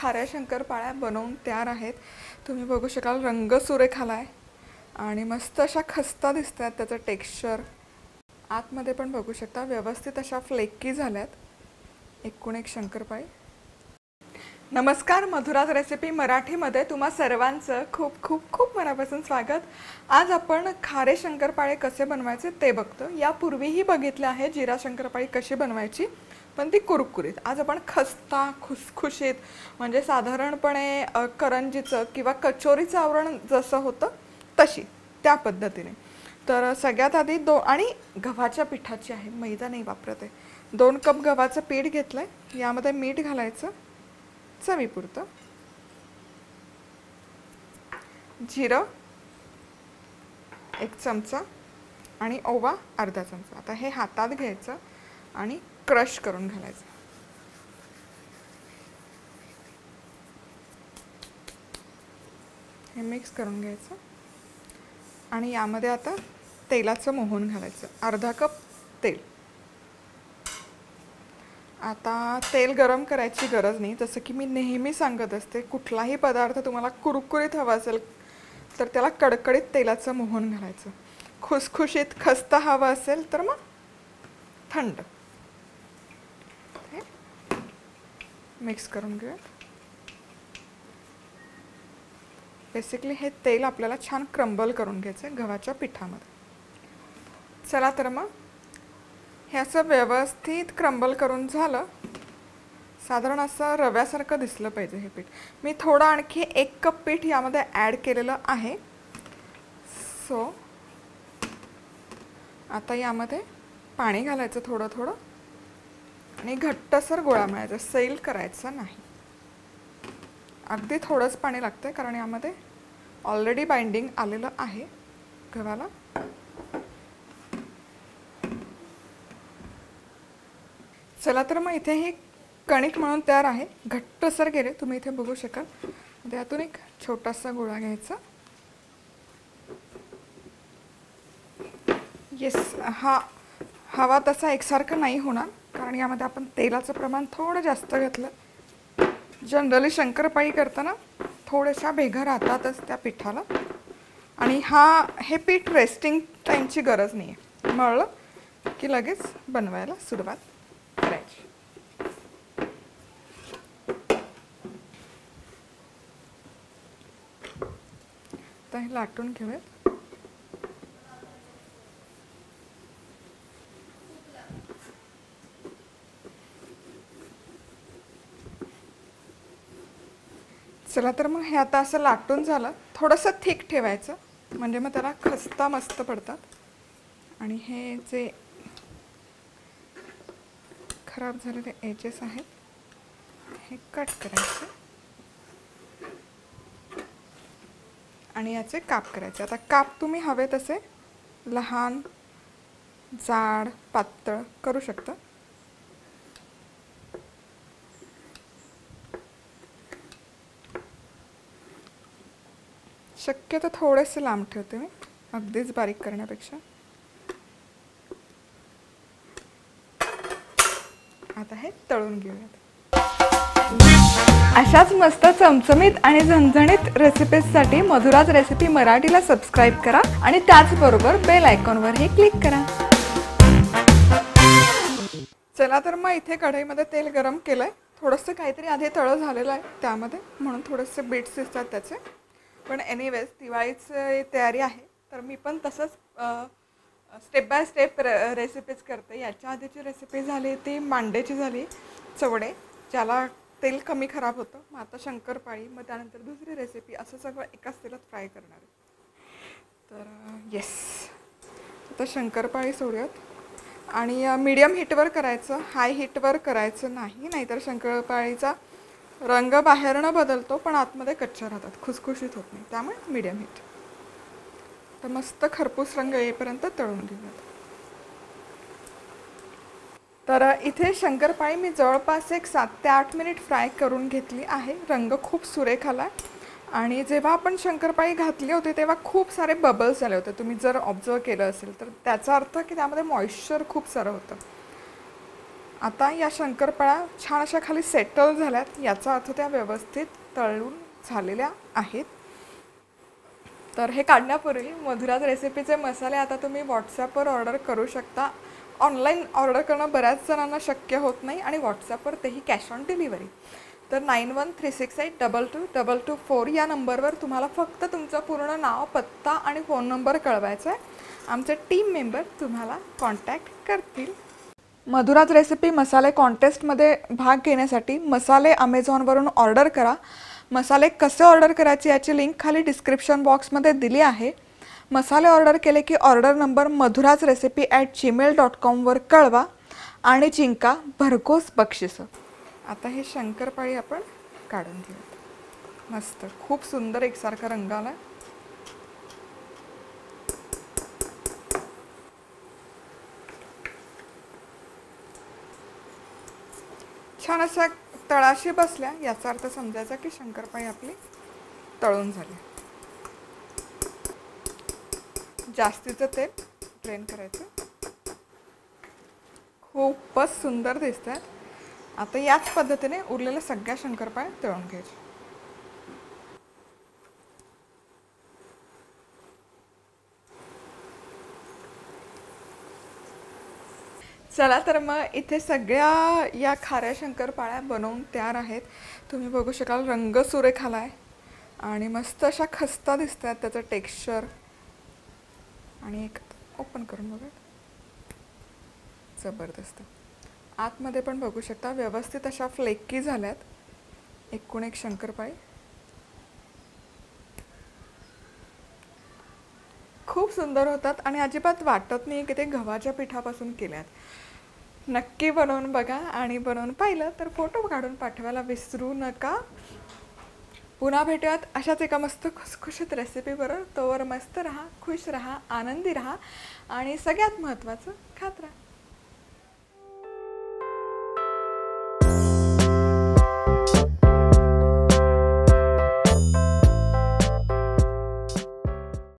खाऱ्या शंकरपाळ्या बनवून तयार आहेत। तुम्ही बघू शकाल रंग सुरेख आलाय आणि मस्त अशा खस्ता दिसतात, त्याचं टेक्स्चर आतमध्ये पण बघू शकता व्यवस्थित अशा फ्लेकी झाल्यात। एकूण एक शंकरपाळी। नमस्कार, मधुराज रेसिपी मराठीमध्ये तुम्हा सर्वांचं खूप खूप खूप मनापासून स्वागत। आज आपण खारे शंकरपाळे कसे बनवायचे ते बघतो। यापूर्वीही बघितले आहे जिरा शंकरपाळी कशी बनवायची, पण ती कुरकुरीत। आज आपण खस्ता खुसखुशीत म्हणजे साधारणपणे करंजीचं किंवा कचोरीचं आवरण जसं होतं तशी त्या पद्धतीने। तर सगळ्यात आधी आणि गव्हाच्या पिठाची आहे, मैदा नाही वापरत आहे। 2 कप गव्हाचं पीठ घेतलंय, यामध्ये मीठ घालायचं चवीपुरतं, जिरं 1 चमचा आणि ओवा अर्धा चमचा। आता हे हातात घ्यायचं आणि क्रश करून घालायचं। हे मिक्स करून घ्यायचं आणि यामध्ये आता तेलाचं मोहन घालायचं, अर्धा कप तेल। आता तेल गरम करायची गरज नाही, जसं की मी नेहमी सांगत असते, कुठलाही पदार्थ तुम्हाला कुरकुरीत हवा असेल तर त्याला कडकडीत तेलाचं मोहन घालायचं। खुसखुशीत खस्ता हवा असेल तर मग थंड। मिक्स करून घेऊया। बेसिकली हे तेल आपल्याला छान क्रम्बल करून घ्यायचं गव्हाच्या पिठामध्ये। चला तर मग हे असं व्यवस्थित क्रम्बल करून झालं, साधारण असं रव्यासारखं दिसलं पाहिजे हे पीठ। मी थोडं आणखी 1 कप पीठ यामध्ये ॲड केलेलं आहे। सो आता यामध्ये पाणी घालायचं थोडं थोडं आणि घट्टसर गोळा मळायचा, सैल करायचा नाही। अगदी थोडंच पाणी लागतंय कारण यामध्ये ऑलरेडी बाइंडिंग आलेलं आहे गव्हाला। चला तर मग इथे हे कणिक मळून तयार आहे, घट्टसर गेले तुम्ही इथे बघू शकाल। त्यातून एक छोटासा गोळा घ्यायचा। येस, हा हवा तसा एकसारखं नाही होणार कारण यामध्ये आपण तेलाचं प्रमाण थोडं जास्त घेतलं। जनरली शंकरपाळी करताना थोड्याशा भेगा राहतातच त्या पिठाला, आणि हे पीठ रेस्टिंग टाईमची गरज नाही आहे, मळलं की लगेच बनवायला सुरुवात करायची। तर हे लाटून घेऊयात। चला तर मग हे आता असं लाटून झालं, थोडंसं थिक ठेवायचं म्हणजे मग त्याला खस्ता मस्त पडतात। आणि हे जे खराब झालेले एजेस आहेत हे कट करायचे आणि याचे काप करायचे। आता काप तुम्ही हवे तसे लहान, जाड, पातळ करू शकता। शक्यतो थोडेसे लांब ठेवते मी, अगदीच बारीक करण्यापेक्षा। आता हे तळून घेऊयात। अशाच मस्त चमचमीत आणि झणझणीत रेसिपीजसाठी मधुराज रेसिपी मराठीला सबस्क्राईब करा आणि त्याचबरोबर बेल आयकॉनवरही क्लिक करा। चला तर मग इथे कढईमध्ये तेल गरम केलंय, थोडंसं काहीतरी आधी तळ झालेलं आहे त्यामध्ये, म्हणून थोडेसे बीट्स दिसतात त्याचे। पण एनिवेज दिवाळीची तयारी आहे तर मी पण तसंच स्टेप बाय स्टेप रेसिपीज करते। याच्या आधीची रेसिपी झाली ती मांडेची झाली, चवडे, ज्याला तेल कमी खराब होतं। मग आता शंकरपाळी, मग त्यानंतर दुसरी रेसिपी, असं सगळं एकाच तेलात फ्राय करणार आहे। तर येस, आता शंकरपाळी सोडूयात आणि मीडियम हीटवर करायचं, हाय हीटवर करायचं नाही, नाहीतर शंकरपाळीचा रंग बाहेरनं बदलतो पण आतमध्ये कच्च्या राहतात, खुसखुशीत होत नाही, त्यामुळे मीडियम हीट। तर मस्त खरपूस रंग येईपर्यंत तळून घेऊयात। तर इथे शंकरपाळी मी जवळपास एक 7 ते 8 मिनिट फ्राय करून घेतली आहे। रंग खूप सुरेख आला आणि जेव्हा आपण शंकरपाळी घातली होती तेव्हा खूप सारे बबल्स आले होते, तुम्ही जर ऑब्झर्व केलं असेल तर। त्याचा अर्थ की त्यामध्ये मॉइश्चर खूप सारं होतं आता या शंकरपाळ्या छान अशा खाली सेटल झाल्यात, याचा अर्थ त्या व्यवस्थित तळून झालेल्या आहेत. तर हे काढण्यापूर्वी मधुराज रेसिपीचे मसाले आता तुम्ही व्हॉट्सॲपवर ऑर्डर करू शकता. ऑनलाईन ऑर्डर करणं बऱ्याच जणांना शक्य होत नाही आणि व्हॉट्सॲपवर तेही कॅश ऑन डिलिव्हरी. तर 9136822224 या नंबरवर तुम्हाला फक्त तुमचं पूर्ण नाव, पत्ता आणि फोन नंबर कळवायचा आहे. आमचे टीम मेंबर तुम्हाला कॉन्टॅक्ट करतील. मधुराज रेसिपी मसाले कॉन्टेस्टमध्ये भाग घेण्यासाठी मसाले अमेझॉनवरून ऑर्डर करा. मसाले कसे ऑर्डर करायचे याची लिंक खाली डिस्क्रिप्शन बॉक्समध्ये दिली आहे. मसाले ऑर्डर केले की ऑर्डर नंबर madhurazrecipe@gmail.com वर कळवा आणि जिंका भरघोस बक्षिसं. आता हे शंकरपाळी आपण काढून घेऊ. मस्त, खूप सुंदर एकसारखा रंग आला. छान अशा तळाशी बसल्या, याचा अर्थ समजायचा की शंकरपाळी आपली तळून झाली. जास्तीचं तेल ड्रेन करायचं. खूपच सुंदर दिसतात. आता याच पद्धतीने उरलेल्या सगळ्या शंकरपाळ्या तळून घ्यायच्या. चला तर मग इथे सगळ्या या खाऱ्या शंकरपाळ्या बनवून तयार आहेत. तुम्ही बघू शकाल रंग सुरेख आलाय आणि मस्त अशा खस्ता दिसत आहेत. त्याचं टेक्स्चर आणि एक ओपन करून बघा, जबरदस्त. आतमध्ये पण बघू शकता व्यवस्थित अशा फ्लेकी झाल्यात. एकूण एक शंकरपाळी खूप सुंदर होतात आणि अजिबात वाटत नाही की ते गव्हाच्या पिठापासून केल्यात. नक्की बनवून बघा आणि बनवून पाहिलं तर फोटो काढून पाठवायला विसरू नका. पुन्हा भेटूयात अशाच एका मस्त खुसखुशीत रेसिपीबरोबर. तोवर मस्त राहा, खुश राहा, आनंदी राहा आणि सगळ्यात महत्त्वाचं खात राहा.